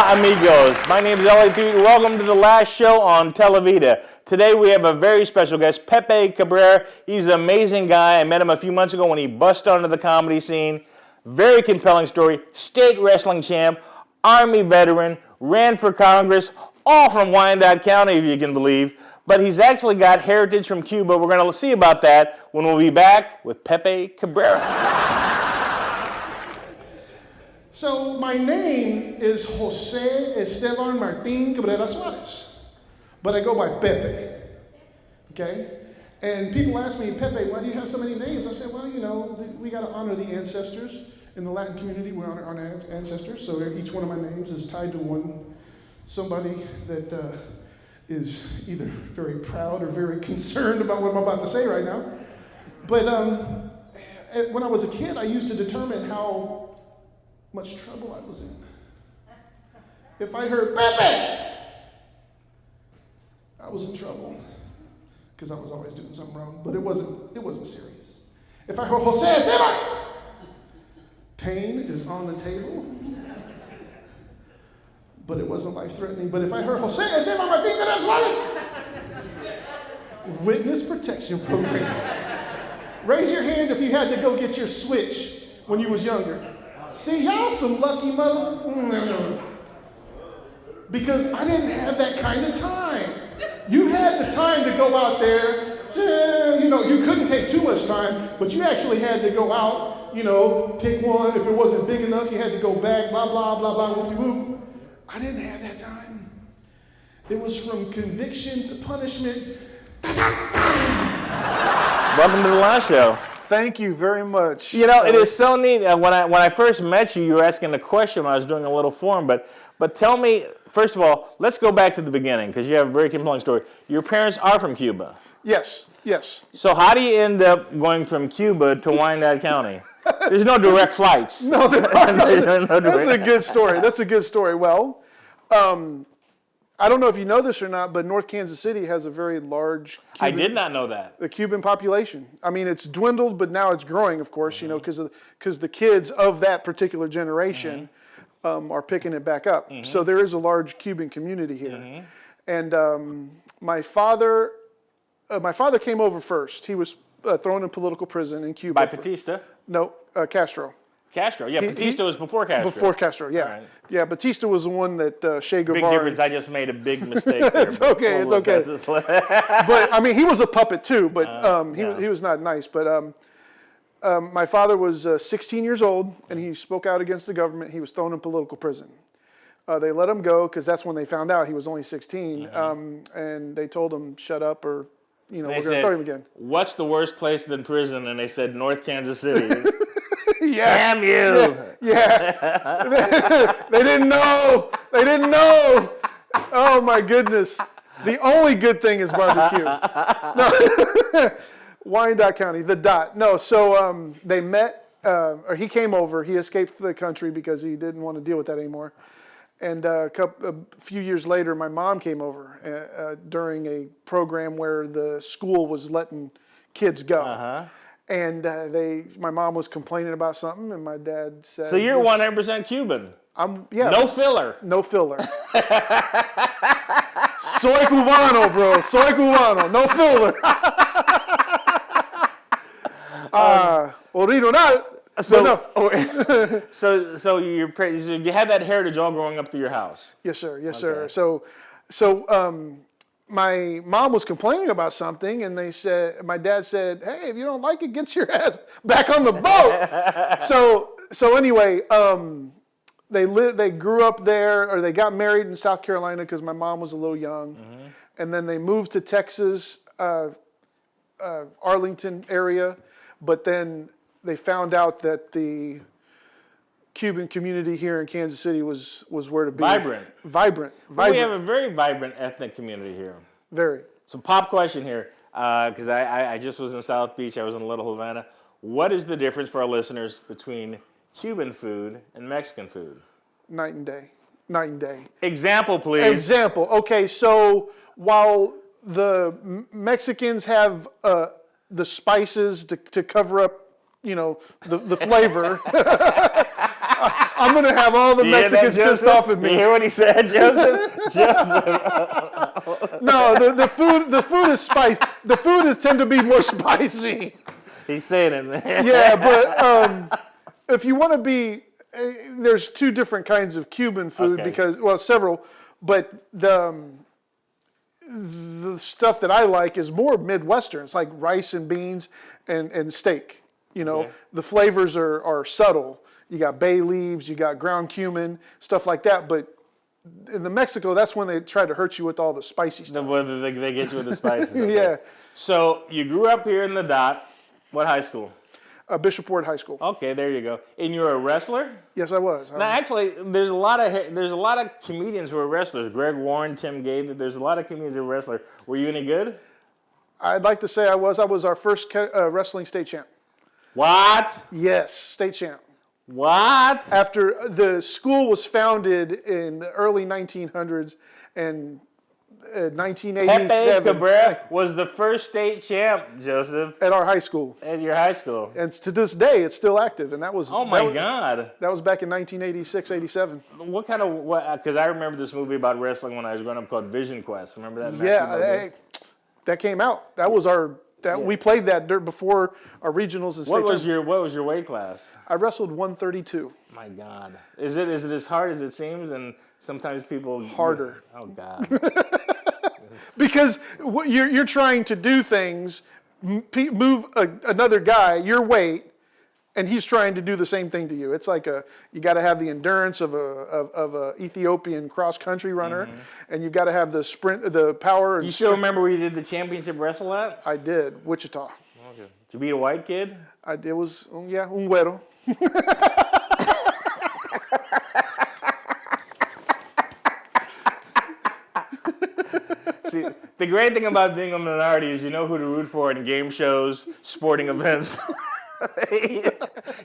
Hola, amigos. My name is Elliot Dewey. Welcome to the last show on Televida. Today we have a very special guest, Pepe Cabrera. He's an amazing guy. I met him a few months ago when he busted onto the comedy scene. Very compelling story. State wrestling champ, Army veteran, ran for Congress, all from Wyandotte County, if you can believe. But he's actually got heritage from Cuba. We're going to see about that when we'll be back with Pepe Cabrera. So my name is Jose Esteban Martin Cabrera Suarez, but I go by Pepe, okay? And people ask me, Pepe, why do you have so many names? I say, well, you know, we got to honor the ancestors. In the Latin community, we honor our ancestors, so each one of my names is tied to somebody that is either very proud or very concerned about what I'm about to say right now. But when I was a kid, I used to determine how much trouble I was in. If I heard Pepe, I was in trouble because I was always doing something wrong. But it wasn't serious. If I heard Jose Esteban, pain is on the table. But it wasn't life-threatening. But if I heard Jose Esteban Martin Cabrera Suarez, Witness Protection Program. Raise your hand if you had to go get your switch when you was younger. See, y'all some lucky mother. No. Because I didn't have that kind of time. You had the time to go out there. You know, you couldn't take too much time, but you actually had to go out, you know, pick one. If it wasn't big enough, you had to go back, blah, blah, blah, blah, whoop-de-whoop. I didn't have that time. It was from conviction to punishment. Welcome to the last show. Thank you very much. You know, it is so neat. When I first met you, you were asking a question when I was doing a little form. But tell me, first of all, let's go back to the beginning because you have a very compelling story. Your parents are from Cuba. Yes. So how do you end up going from Cuba to Wyandotte County? There's no direct flights. No, there are no. That's a good story. Well, I don't know if you know this or not, but North Kansas City has a very large I did not know that. The Cuban population. I mean, it's dwindled, but now it's growing, of course, you know, because the kids of that particular generation are picking it back up. So there is a large Cuban community here. And my father came over first. He was thrown in political prison in Cuba. By Batista? No, Castro. Castro, yeah. Batista was before Castro. Before Castro, yeah. Right. Yeah, Batista was the one that Che Guevara... Big difference. I just made a big mistake there. It's okay. But, I mean, he was a puppet too, but he was not nice. But my father was 16 years old, and he spoke out against the government. He was thrown in political prison. They let him go, because that's when they found out he was only 16. And they told him, shut up, or, you know, we're going to throw him again. What's the worst place than prison? And they said, North Kansas City. Yeah. Damn you! Yeah. They didn't know. Oh my goodness. The only good thing is barbecue. No. Wyandotte County, the dot. No, so they met, or he came over. He escaped the country because he didn't want to deal with that anymore. And a few years later, my mom came over during a program where the school was letting kids go. And my mom was complaining about something, and my dad said... So you're 100% Cuban? Yeah. No filler? No filler. Soy cubano, bro. Soy cubano. No filler. Original. So you had that heritage all growing up through your house? Yes, sir. Sir. So my mom was complaining about something, and my dad said, "Hey, if you don't like it, get your ass back on the boat." so anyway, they grew up there, or they got married in South Carolina because my mom was a little young, and then they moved to Texas, Arlington area, but then they found out that the Cuban community here in Kansas City was where to be. Vibrant. We have a very vibrant ethnic community here. Very. So pop question here, because I just was in South Beach, I was in Little Havana. What is the difference for our listeners between Cuban food and Mexican food? Night and day. Example, please. Example. Okay, so while the Mexicans have the spices to cover up, you know, the flavor. I'm going to have all the You hear that, Mexicans pissed Joseph? off at You me. hear what he said, Joseph? Joseph. No, the food is spicy. The food is tend to be more spicy. He's saying it, man. Yeah, but if you want to be, there's two different kinds of Cuban food Okay. because, well, several, but the stuff that I like is more Midwestern. It's like rice and beans and steak. You know, Okay. the flavors are subtle. You got bay leaves, you got ground cumin, stuff like that. But in the Mexico, that's when they try to hurt you with all the spicy stuff. Whether they get you with the spices. Okay. Yeah, So you grew up here in the Dot. What high school? Bishop Ward High School. Okay, there you go. And you're a wrestler? Yes, I was. Now, actually, there's a lot of comedians who are wrestlers. Greg Warren, Tim Gaither. There's a lot of comedians who are wrestlers. Were you any good? I'd like to say I was. I was our first wrestling state champ. What? Yes, state champ. What? After the school was founded in the early 1900s and Pepe 1987 Cabrera was the first state champ, Joseph, at our high school. at your high school. And to this day, it's still active. And that was Oh my God! That was back in 1986, 87. What kind of what? Because I remember this movie about wrestling when I was growing up called Vision Quest. Remember that? Yeah, that came out. That was our. We played that before our regionals and state. What was your weight class? I wrestled 132. My God, is it as hard as it seems? And sometimes people Harder. Oh God. Because you're trying to do things, move another guy your weight, and he's trying to do the same thing to you. It's like you got to have the endurance of a Ethiopian cross country runner, and you got to have the sprint, the power. Do you still remember where you did the championship wrestle at? I did Wichita. Okay. Did you beat a white kid? I did was un güero. See, the great thing about being a minority is you know who to root for in game shows, sporting events.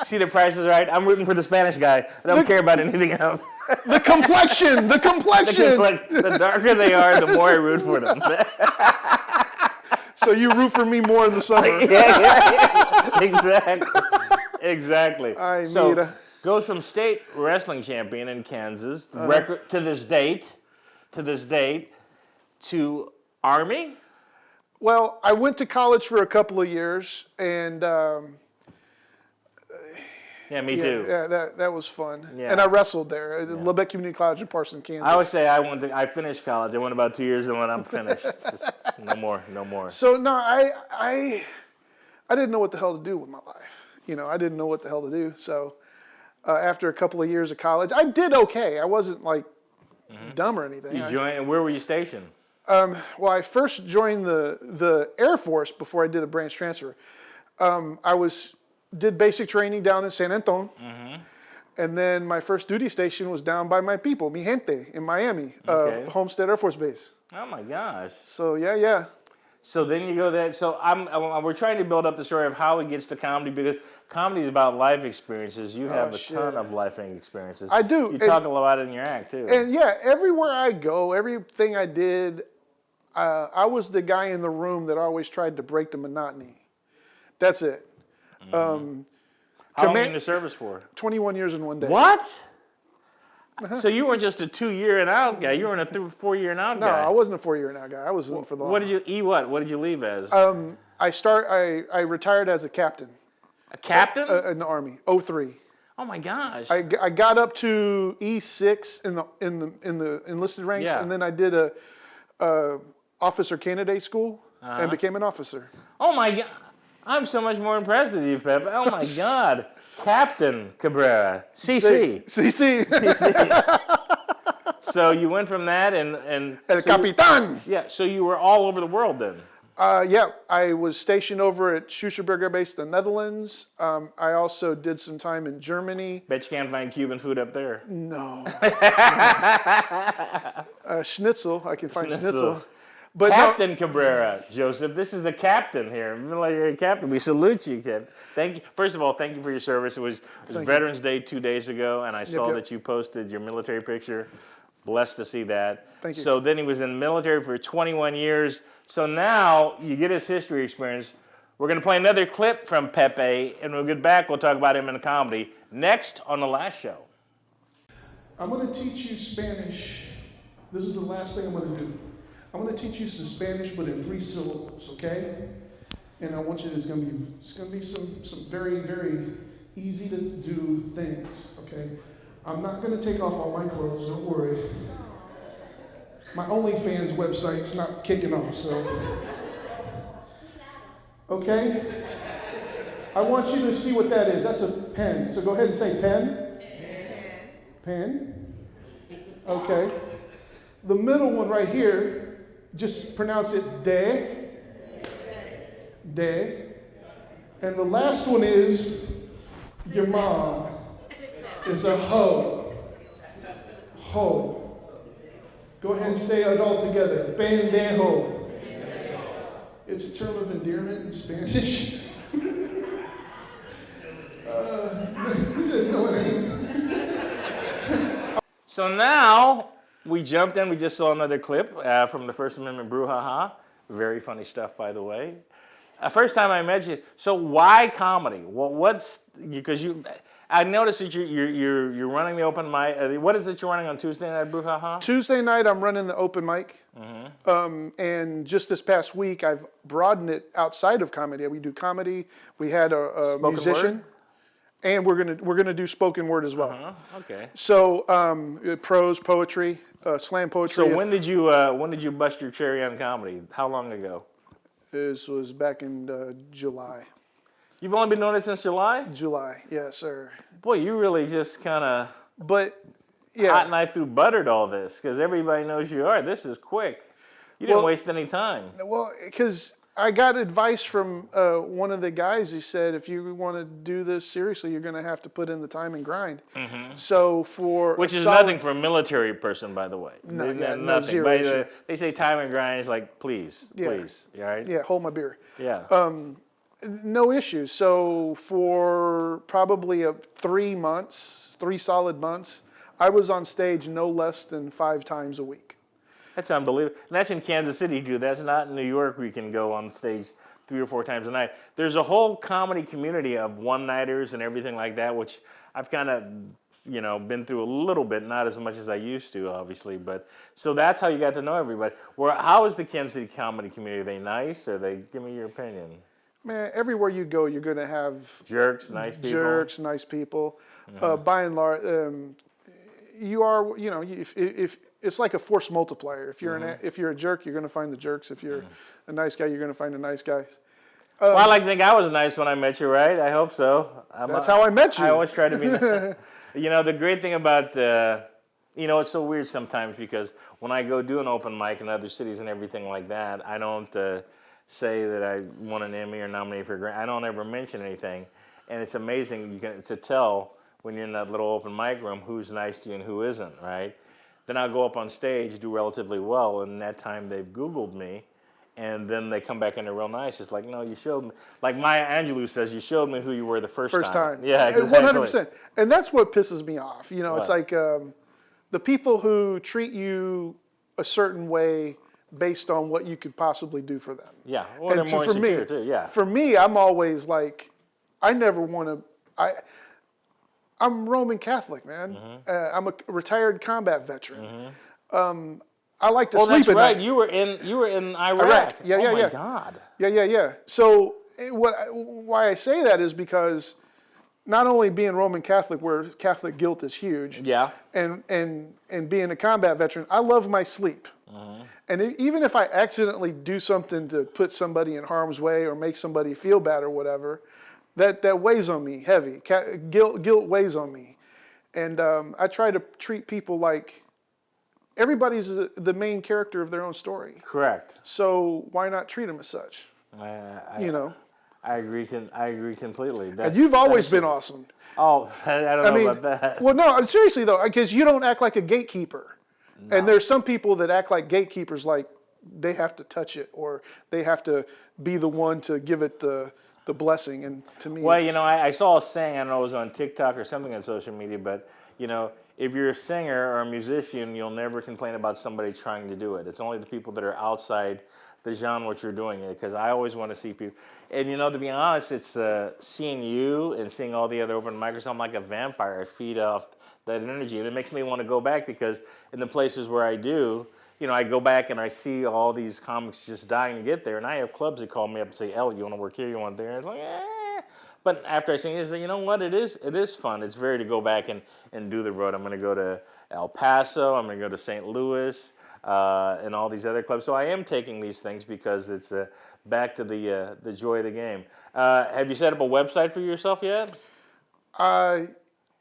See, the Price is Right. I'm rooting for the Spanish guy. I don't care about anything else. The complexion. The darker they are, the more I root for them. So you root for me more in the summer. Yeah. Exactly. Ay, So mira. goes from state wrestling champion in Kansas, the record to this date, to Army. Well, I went to college for a couple of years, and Yeah, me too. yeah, that was fun. Yeah. And I wrestled there at Lebec Community College in Parson, Kansas. I would say I finished college. I went about 2 years, and when I'm finished, just no more. So no, I didn't know what the hell to do with my life. You know, I didn't know what the hell to do. So after a couple of years of college, I did okay. I wasn't like dumb or anything. You joined, and where were you stationed? Well, I first joined the Air Force before I did a branch transfer. Did basic training down in San Antonio. And then my first duty station was down by my people, mi gente, in Miami, Okay. Homestead Air Force Base. Oh my gosh! So yeah. So then you go there. So we're trying to build up the story of how it gets to comedy because comedy is about life experiences. You have a ton of life experiences. I do. You talk a lot about it in your act too. And yeah, everywhere I go, everything I did, I was the guy in the room that always tried to break the monotony. That's it. How long were you in the service for? 21 years in one day. What? So you weren't just a 2 year and out guy. You were in a 4 year and out No, guy. I wasn't a 4 year and out guy. I was in for the long. What did you what? What did you leave as? I retired as a captain A captain? in the Army. 03. Oh my gosh! I got up to E6 in the enlisted ranks, Yeah. and then I did a officer candidate school and became an officer. Oh my God! I'm so much more impressed with you, Pep. Oh my God! Captain Cabrera, CC. CC. So you went from that and El Capitan. yeah. So you were all over the world then. Yeah, I was stationed over at Schusterberger Base, the Netherlands. I also did some time in Germany. Bet you can't find Cuban food up there. No. Schnitzel, I can find Schnitzel. schnitzel. But Captain Cabrera, Joseph. This is the captain here. Military captain. We salute you, Captain. Thank you. First of all, thank you for your service. It was Veterans Day 2 days ago, and I saw yep. that you posted your military picture. Blessed to see that. Thank you. So then he was in the military for 21 years. So now you get his history experience. We're going to play another clip from Pepe, and when we get back, we'll talk about him in the comedy. Next on The Last Show. I'm going to teach you Spanish. This is the last thing I'm going to do. I'm going to teach you some Spanish, but in 3 syllables, okay? And I want you. It's going to be some very, very easy to do things, okay? I'm not going to take off all my clothes. Don't worry. My OnlyFans website's not kicking off, so. Okay? I want you to see what that is. That's a pen. So go ahead and say pen. Pen. Okay. The middle one right here, just pronounce it de. De. And the last one is your mom. It's a ho. Ho. Go ahead and say it all together. Pendejo. It's a term of endearment in Spanish. He says no, it ain't. So now we jumped in. We just saw another clip from the First Amendment brouhaha. Very funny stuff, by the way. First time I met you. So why comedy? Well, what's because you? I noticed that you're running the open mic. What is it you're running on Tuesday night brouhaha? Tuesday night, I'm running the open mic. And just this past week, I've broadened it outside of comedy. We do comedy. We had a musician. Word? And we're gonna do spoken word as well. Okay. So prose, poetry, slam poetry. So when did you bust your cherry on comedy? How long ago? This was back in July. You've only been doing it since July? July, yes, sir. Boy, you really just kind of But yeah, hot knife through buttered all this because everybody knows you are. This is quick. You didn't waste any time. well, because I got advice from one of the guys. He said, if you want to do this seriously, you're going to have to put in the time and grind. So Which is nothing for a military person, by the way. No, nothing. no, zero. They say time and grind is like, please, please. You all right? Yeah, hold my beer. Yeah. No issue. So for probably 3 months, 3 solid months, I was on stage no less than 5 times a week. That's unbelievable. And that's in Kansas City, too. That's not in New York where you can go on stage 3 or 4 times a night. There's a whole comedy community of one-nighters and everything like that, which I've kind of, been through a little bit, not as much as I used to, obviously. But so that's how you got to know everybody. How is the Kansas City comedy community? Are they nice? Or give me your opinion. Man, everywhere you go, you're going to have jerks, nice people. Jerks, nice people. By and large, you are, if it's like a force multiplier. If you're a jerk, you're going to find the jerks. If you're a nice guy, you're going to find the nice guys. Well, I like to think I was nice when I met you, right? I hope so. That's how I met you. I always try to be nice. The great thing about, it's so weird sometimes because when I go do an open mic in other cities and everything like that, I don't say that I won an Emmy or nominated for a Grammy. I don't ever mention anything. And it's amazing. It's a tell when you're in that little open mic room who's nice to you and who isn't, right? Then I'll go up on stage, do relatively well, and that time they've Googled me, and then they come back and they're real nice. It's like, no, you showed me. Like Maya Angelou says, you showed me who you were the first time. Yeah, exactly. 100%. And that's what pisses me off. It's like the people who treat you a certain way based on what you could possibly do for them. Yeah, well, they're more insecure too, yeah. For me, I'm always like, I never want to, I'm Roman Catholic, man. I'm a retired combat veteran. I like to sleep that's at right. night. You were in Iraq. Yeah, oh yeah. my God. Yeah. So why I say that is because not only being Roman Catholic, where Catholic guilt is huge, and being a combat veteran, I love my sleep. And even if I accidentally do something to put somebody in harm's way or make somebody feel bad or whatever, that weighs on me heavy. Guilt weighs on me. And I try to treat people like everybody's the main character of their own story. Correct. So why not treat them as such? I agree completely. And you've always been awesome. Oh, I don't know about that. Well, no, seriously though, because you don't act like a gatekeeper. No. And there's some people that act like gatekeepers, like they have to touch it or they have to be the one to give it the blessing. And to me, well, I saw a saying. I don't know, it was on TikTok or something on social media, but if you're a singer or a musician, you'll never complain about somebody trying to do it. It's only the people that are outside the genre what you're doing it. Because I always want to see people, and to be honest, it's seeing you and seeing all the other open micers. I'm like a vampire. I feed off that energy, and it makes me want to go back because in the places where I do, I go back and I see all these comics just dying to get there, and I have clubs that call me up and say, "El, you want to work here? You want there?" And it's like, eh. But after I see it, I say, you know what? It is fun. It's very to go back and do the road. I'm going to go to El Paso. I'm going to go to St. Louis. And all these other clubs. So I am taking these things because it's back to the joy of the game. Have you set up a website for yourself yet?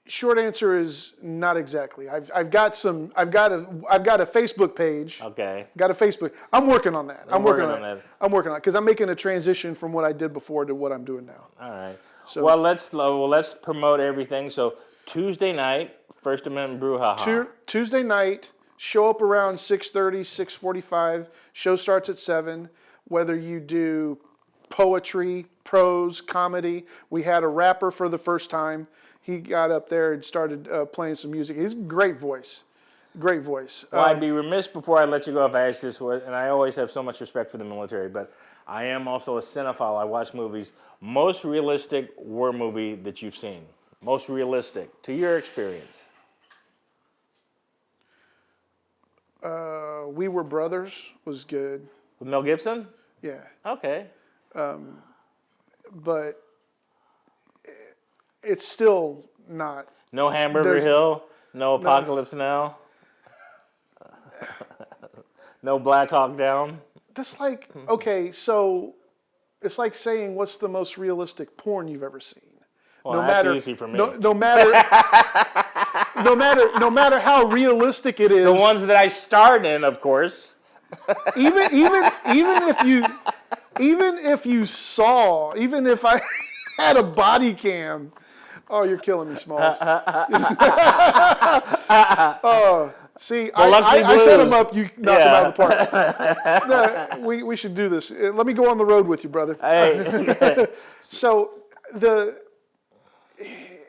Short answer is not exactly. I've got a Facebook page. Okay. Got a Facebook. I'm working on that. I'm working on that. that. I'm working on it because I'm making a transition from what I did before to what I'm doing now. All right. So, well, let's promote everything. So Tuesday night, First Amendment Brouhaha. Tuesday night. Show up around 6:30, 6:45. Show starts at 7. Whether you do poetry, prose, comedy. We had a rapper for the first time. He got up there and started playing some music. He's a great voice. Great voice. Well, I'd be remiss before I let you go if I ask this, and I always have so much respect for the military, but I am also a cinephile. I watch movies. Most realistic war movie that you've seen? Most realistic, to your experience? We Were Brothers was good. With Mel Gibson? Yeah. Okay. But it's still not. No Hamburger Hill? No Apocalypse Now? No Black Hawk Down? That's like, okay, so it's like saying what's the most realistic porn you've ever seen. Well, that's easy for me. No matter no matter how realistic it is. The ones that I starred in, of course. even if I had a body cam. Oh, you're killing me, Smalls. See, I set him up. You knocked him out of the park. No, we should do this. Let me go on the road with you, brother. Hey. So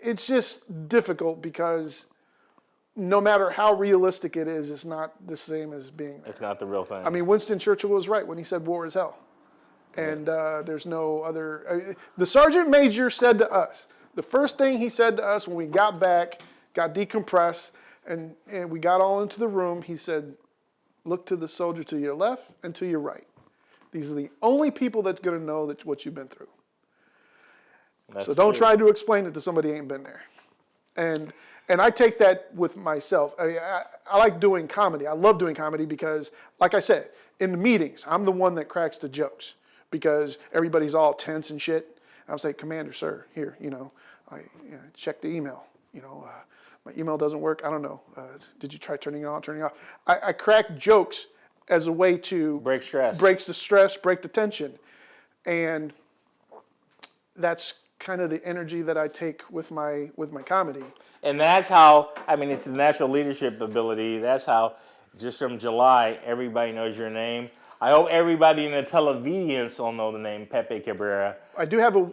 it's just difficult because no matter how realistic it is, it's not the same as being there. It's not the real thing. I mean, Winston Churchill was right when he said war is hell. And there's no other. The sergeant major said to us, the first thing he said to us when we got back, got decompressed, and we got all into the room, he said, look to the soldier to your left and to your right. These are the only people that's going to know that what you've been through. So don't try to explain it to somebody who ain't been there. And I take that with myself. I like doing comedy. I love doing comedy because, like I said, in the meetings, I'm the one that cracks the jokes because everybody's all tense and shit. I'll say, Commander, sir, here, I check the email. My email doesn't work. I don't know. Did you try turning it on, turning it off? I crack jokes as a way to break stress. Breaks the stress, break the tension. And that's kind of the energy that I take with my comedy. And that's how, it's the natural leadership ability. That's how, just from July, everybody knows your name. I hope everybody in the televidience will know the name Pepe Cabrera. I do have a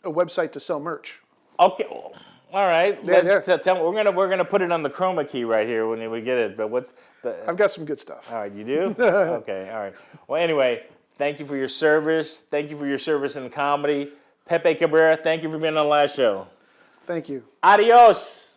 website to sell merch. Okay, well, all right. Tell me, we're gonna put it on the chroma key right here when we get it. But what's the? I've got some good stuff. All right, you do? Okay, all right. Well, anyway, thank you for your service. Thank you for your service in comedy. Pepe Cabrera, thank you for being on the last show. Thank you. Adios.